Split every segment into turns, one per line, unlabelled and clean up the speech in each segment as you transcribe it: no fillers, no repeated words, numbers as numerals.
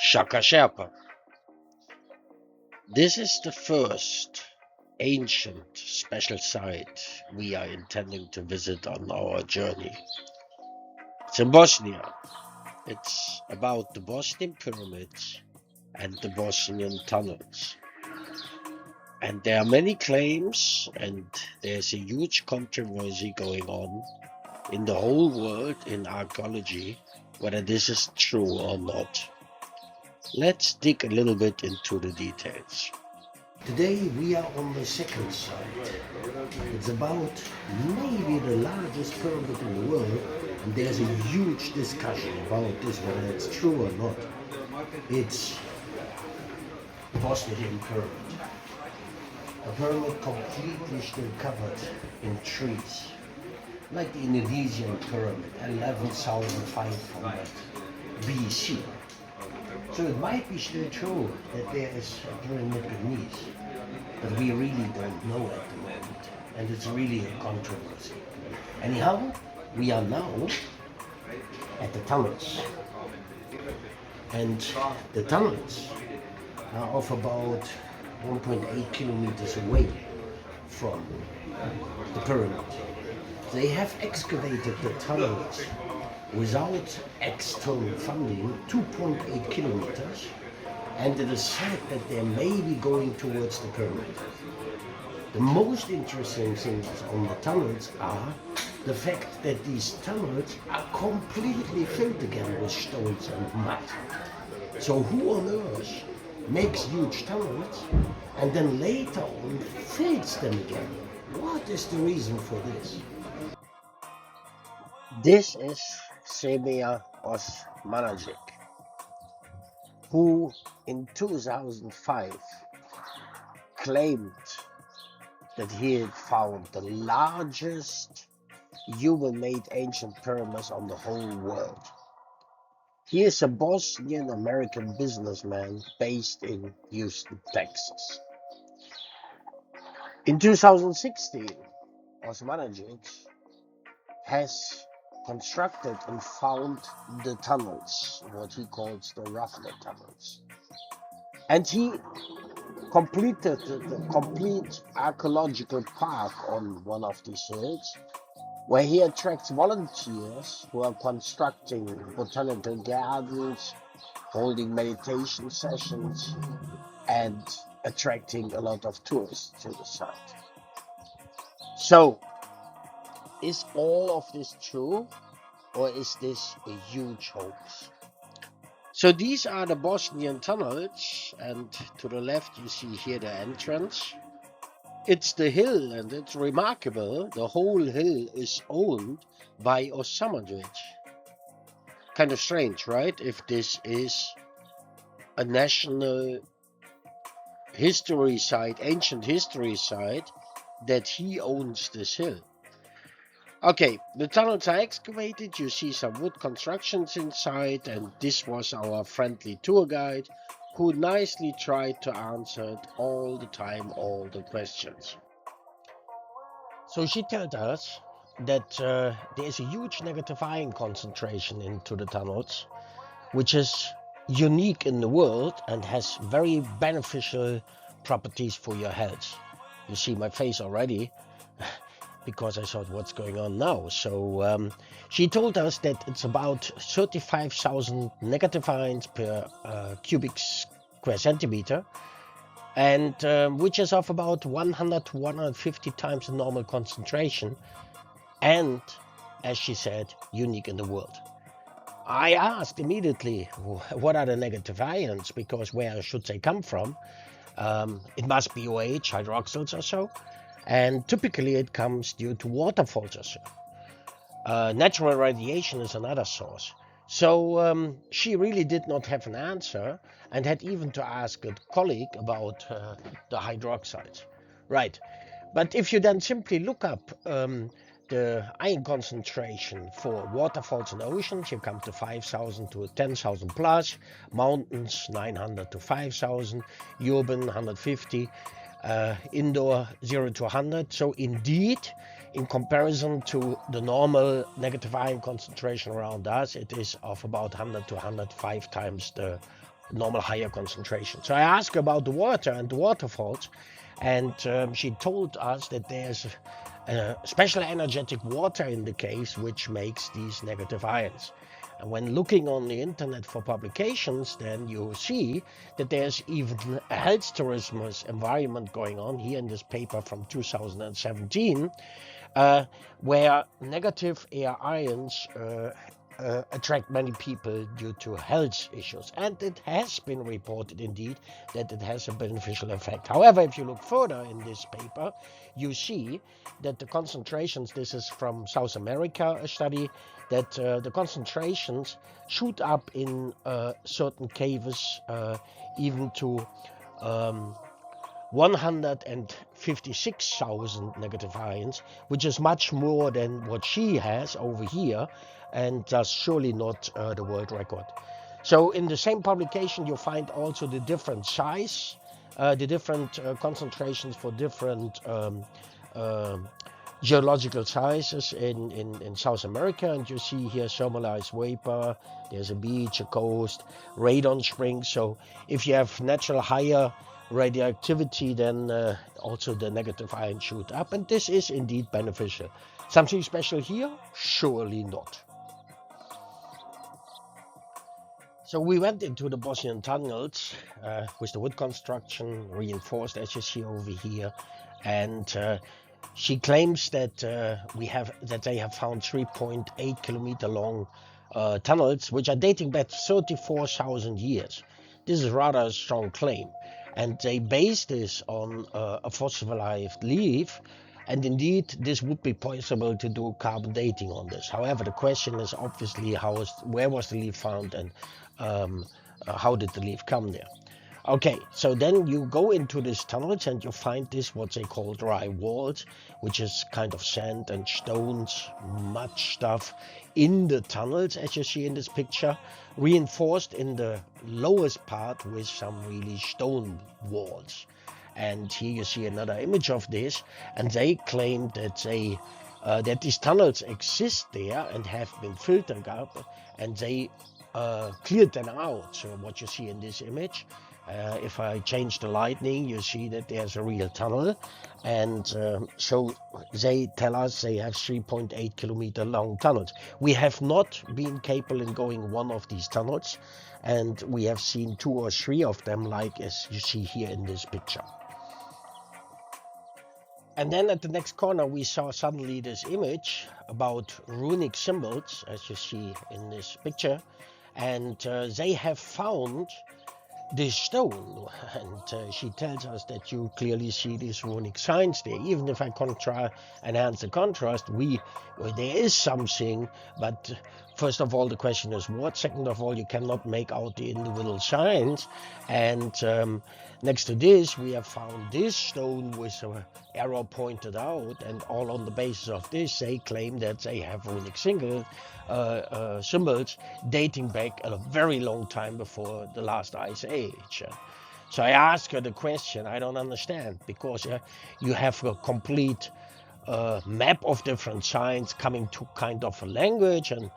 Shaka Sherpa. This is the first ancient special site we are intending to visit on our journey. It's in Bosnia. It's about the Bosnian pyramids and the Bosnian tunnels. And there are many claims, and there's a huge controversy going on in the whole world in archaeology whether this is true or not. Let's dig a little bit into the details. Today we are on the second site. It's about maybe the largest pyramid in the world, and there's a huge discussion about this, whether it's true or not. It's the Bosnian pyramid. A pyramid completely still covered in trees, like the Indonesian pyramid, 11,500 BC. So it might be still true that there is a pyramid beneath, but we really don't know at the moment, and it's really a controversy. Anyhow, we are now at the tunnels, and the tunnels are of about 1.8 kilometers away from the pyramid. They have excavated the tunnels without external funding 2.8 kilometers, and it is said that they may be going towards the pyramid. The most interesting things on the tunnels are the fact that these tunnels are completely filled again with stones and mud. So who on earth makes huge tunnels and then later on fills them again? What is the reason for this? This is Semir Osmanagic, who in 2005 claimed that he had found the largest human-made ancient pyramids on the whole world. He is a Bosnian American businessman based in Houston, Texas. In 2016, Osmanagic has constructed and found the tunnels, what he calls the roughneck tunnels. And he completed the complete archaeological park on one of these hills, where he attracts volunteers who are constructing botanical gardens, holding meditation sessions, and attracting a lot of tourists to the site. So, is all of this true, or is this a huge hoax? So these are the Bosnian tunnels, and to the left you see here the entrance. It's the hill, and it's remarkable. The whole hill is owned by Osmanagic. Kind of strange, right? If this is a national history site, ancient history site, that he owns this hill. Okay, the tunnels are excavated, you see some wood constructions inside, and this was our friendly tour guide who nicely tried to answer all the time all the questions. So she told us that there is a huge negative ion concentration into the tunnels, which is unique in the world and has very beneficial properties for your health. You see my face already, because I thought, what's going on now? So she told us that it's about 35,000 negative ions per cubic square centimeter, and which is of about 100 to 150 times the normal concentration, and, as she said, unique in the world. I asked immediately, what are the negative ions, because where should they come from? It must be OH, hydroxyls or so. And typically it comes due to waterfalls or so. Natural radiation is another source. So she really did not have an answer, and had even to ask a colleague about the hydroxides. Right. But if you then simply look up the ion concentration for waterfalls and oceans, you come to 5,000 to 10,000 plus, mountains 900 to 5,000, urban 150, indoor 0 to 100. So indeed, in comparison to the normal negative ion concentration around us, it is of about 100 to 105 times the normal higher concentration. So I asked about the water and the waterfalls, and she told us that there's special energetic water in the case which makes these negative ions. And when looking on the internet for publications, then you see that there's even a health tourism environment going on here in this paper from 2017, where negative air ions attract many people due to health issues. And it has been reported indeed that it has a beneficial effect. However, if you look further in this paper, you see that the concentrations, this is from South America, a study, that the concentrations shoot up in certain caves even to 156,000 negative ions, which is much more than what she has over here, and thus surely not the world record. So in the same publication, you find also the different size, the different concentrations for different geological sizes in South America, and you see here thermalized vapor, there's a beach, a coast, radon springs. So if you have natural higher radioactivity, then also the negative ions shoot up, and this is indeed beneficial. Something special here? Surely not. So we went into the Bosnian tunnels with the wood construction reinforced, as you see over here, and she claims that they have found 3.8 kilometer long tunnels, which are dating back 34,000 years. This is rather a strong claim, and they base this on a fossilized leaf. And indeed, this would be possible to do carbon dating on this. However, the question is obviously where was the leaf found, and how did the leaf come there? Okay, so then you go into these tunnels and you find this, what they call dry walls, which is kind of sand and stones, much stuff in the tunnels, as you see in this picture, reinforced in the lowest part with some really stone walls. And here you see another image of this, and they claim that that these tunnels exist there and have been filtered up, and they cleared them out. So what you see in this image, if I change the lighting, you see that there's a real tunnel, and so they tell us they have 3.8 kilometer long tunnels. We have not been capable in going one of these tunnels, and we have seen 2 or 3 of them, like as you see here in this picture. And then at the next corner, we saw suddenly this image about runic symbols, as you see in this picture. And they have found this stone, and she tells us that you clearly see these runic signs there. Even if I enhance the contrast, there is something, but first of all, the question is what? Second of all, you cannot make out the individual signs. And next to this, we have found this stone with an arrow pointed out, and all on the basis of this, they claim that they have runic symbols dating back a very long time before the last ice age. So I asked her the question, I don't understand, because you have a complete map of different signs coming to kind of a language, and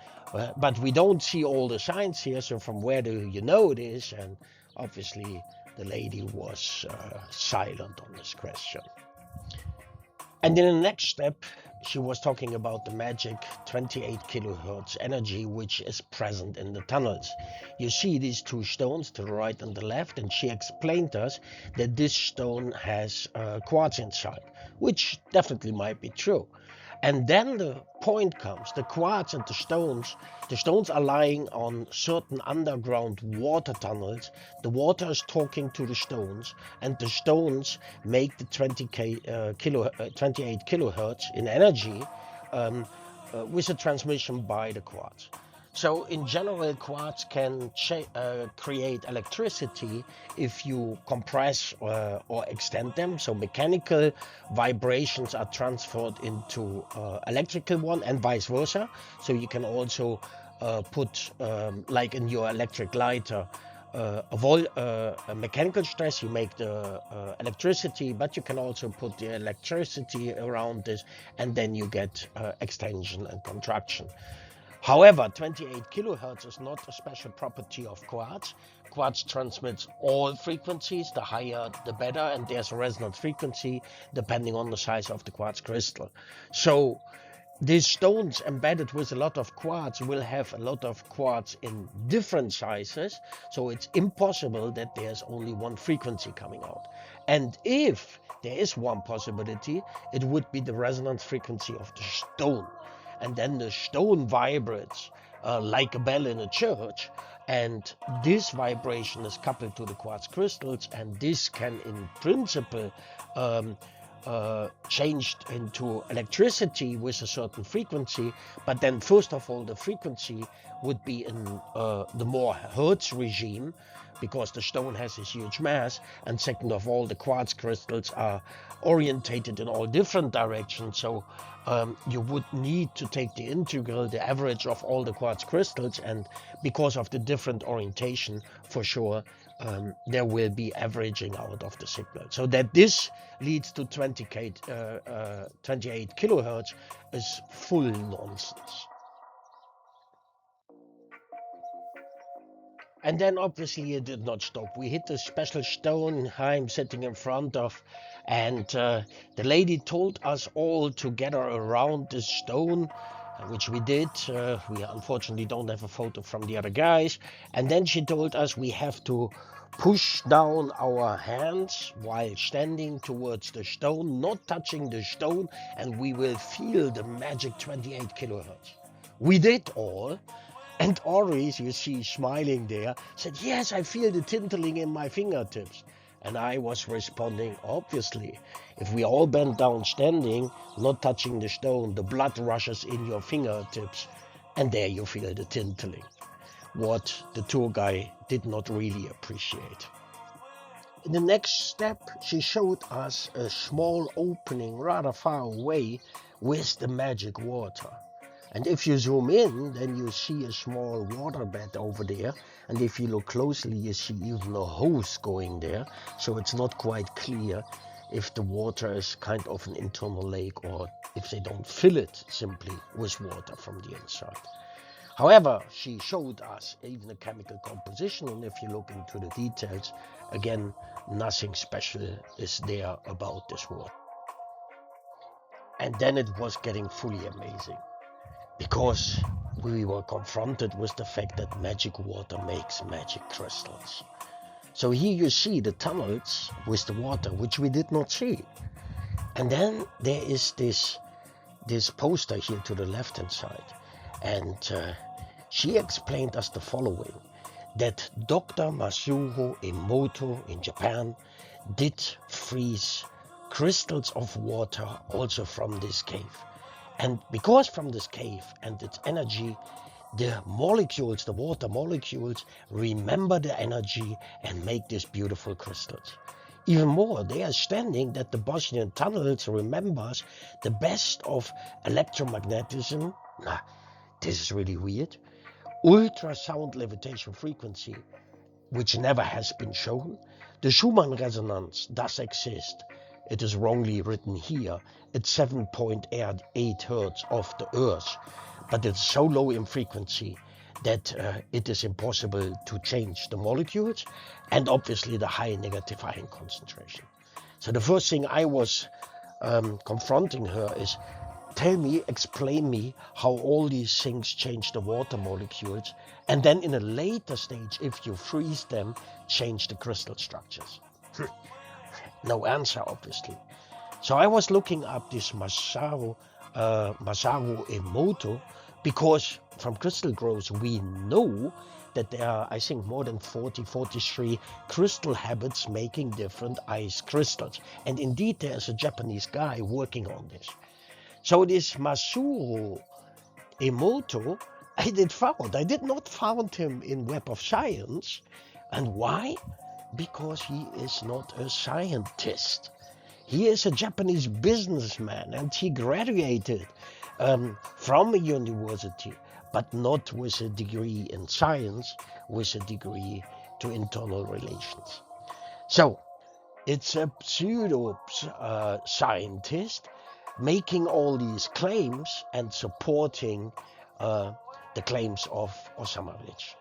but we don't see all the signs here, so from where do you know this? And obviously the lady was silent on this question. And in the next step, she was talking about the magic 28 kilohertz energy which is present in the tunnels. You see these 2 stones to the right and the left, and she explained to us that this stone has quartz inside, which definitely might be true. And then the point comes, the quartz and the stones are lying on certain underground water tunnels. The water is talking to the stones, and the stones make the 28 kilohertz in energy with a transmission by the quartz. So in general, quartz can create electricity if you compress or extend them. So mechanical vibrations are transferred into electrical one, and vice versa. So you can also put, like in your electric lighter, a mechanical stress, you make the electricity, but you can also put the electricity around this, and then you get extension and contraction. However, 28 kilohertz is not a special property of quartz. Quartz transmits all frequencies, the higher the better, and there's a resonance frequency depending on the size of the quartz crystal. So these stones embedded with a lot of quartz will have a lot of quartz in different sizes, so it's impossible that there's only one frequency coming out. And if there is one possibility, it would be the resonance frequency of the stone. And then the stone vibrates like a bell in a church, and this vibration is coupled to the quartz crystals, and this can in principle changed into electricity with a certain frequency. But then first of all, the frequency would be in the more hertz regime, because the stone has this huge mass, and second of all, the quartz crystals are orientated in all different directions, so you would need to take the integral, the average of all the quartz crystals, and because of the different orientation, for sure there will be averaging out of the signal. So that this leads to 28 kilohertz is full nonsense. And then obviously it did not stop. We hit a special stone I'm sitting in front of, and the lady told us all to gather around this stone, which we did. We unfortunately don't have a photo from the other guys. And then she told us we have to push down our hands while standing towards the stone, not touching the stone, and we will feel the magic 28 kilohertz. We did all. And Oris, you see smiling there, said, yes, I feel the tinkling in my fingertips. And I was responding, obviously, if we all bend down standing, not touching the stone, the blood rushes in your fingertips, and there you feel the tinkling. What the tour guide did not really appreciate. In the next step, she showed us a small opening rather far away with the magic water. And if you zoom in, then you see a small waterbed over there. And if you look closely, you see even a hose going there. So it's not quite clear if the water is kind of an internal lake or if they don't fill it simply with water from the inside. However, she showed us even a chemical composition, and if you look into the details, again, nothing special is there about this water. And then it was getting fully amazing, because we were confronted with the fact that magic water makes magic crystals. So here you see the tunnels with the water, which we did not see. And then there is this poster here to the left-hand side. And she explained us the following, that Dr. Masuro Emoto in Japan did freeze crystals of water also from this cave. And because from this cave and its energy, the molecules, the water molecules, remember the energy and make these beautiful crystals. Even more, they are standing that the Bosnian tunnels remembers the best of electromagnetism. This is really weird. Ultrasound levitation frequency, which never has been shown. The Schumann resonance does exist. It is wrongly written here. It's 7.8 hertz of the Earth, but it's so low in frequency that it is impossible to change the molecules, and obviously the high negative ion concentration. So the first thing I was confronting her is, tell me, explain me how all these things change the water molecules, and then in a later stage, if you freeze them, change the crystal structures. No answer, obviously. So I was looking up this Masaru Emoto, because from crystal growth we know that there are, I think, more than 43 crystal habits making different ice crystals. And indeed, there's a Japanese guy working on this. So this Masuro Emoto, I did not found him in Web of Science. And why? Because he is not a scientist. He is a Japanese businessman, and he graduated from a university, but not with a degree in science, with a degree to internal relations. So it's a pseudo scientist making all these claims and supporting the claims of Osamalich.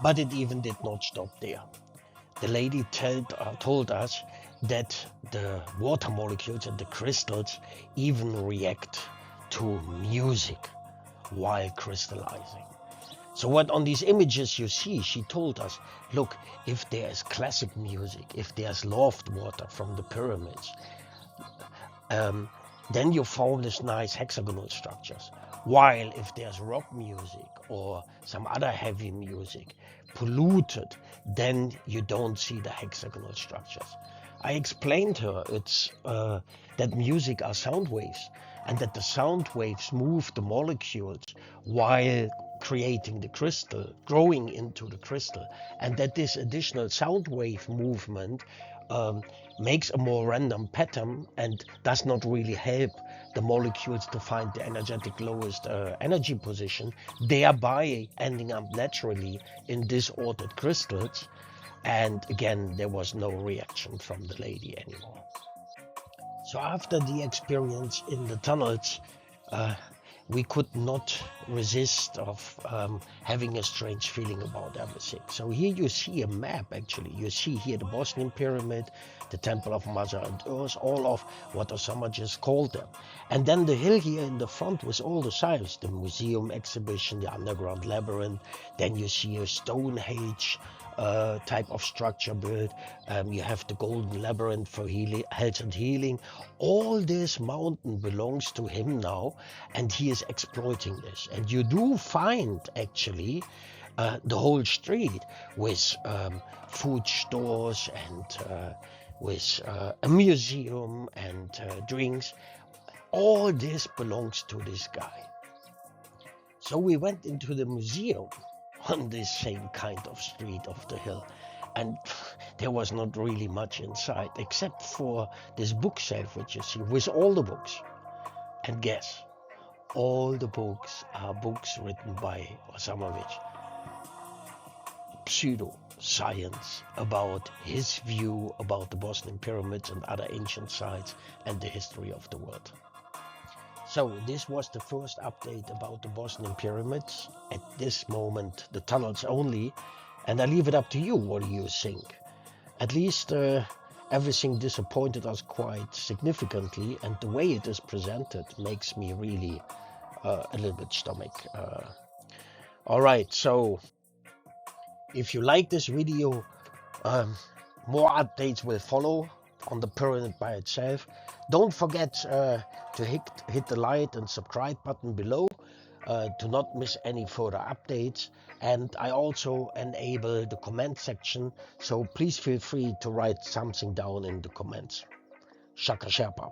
But it even did not stop there. The lady told us that the water molecules and the crystals even react to music while crystallizing. So what on these images you see, she told us, look, if there's classic music, if there's loved water from the pyramids, then you form these nice hexagonal structures. While if there's rock music or some other heavy music, polluted, then you don't see the hexagonal structures. I explained to her it's that music are sound waves, and that the sound waves move the molecules while creating the crystal, growing into the crystal, and that this additional sound wave movement makes a more random pattern and does not really help the molecules to find the energetic lowest energy position, thereby ending up naturally in disordered crystals. And again, there was no reaction from the lady anymore. So after the experience in the tunnels, we could not resist of having a strange feeling about everything. So here you see a map, actually. You see here the Bosnian pyramid, the Temple of Mother and Earth, all of what Osama just called them. And then the hill here in the front with all the sites, the museum exhibition, the underground labyrinth. Then you see a Stonehenge type of structure built. You have the golden labyrinth for health and healing. All this mountain belongs to him now, and he is exploiting this. And you do find actually the whole street with food stores and with a museum and drinks. All this belongs to this guy. So we went into the museum on this same kind of street of the hill, and there was not really much inside except for this bookshelf which you see with all the books. And guess, all the books are books written by Osamalich, pseudo-science about his view about the Bosnian pyramids and other ancient sites and the history of the world. So this was the first update about the Bosnian pyramids. At this moment, the tunnels only, and I leave it up to you. What do you think? At least everything disappointed us quite significantly, and the way it is presented makes me really a little bit stomach. All right, so if you like this video, more updates will follow on the pyramid by itself. Don't forget to hit the like and subscribe button below to not miss any further updates. And I also enable the comment section, so please feel free to write something down in the comments. Shaka Sherpa.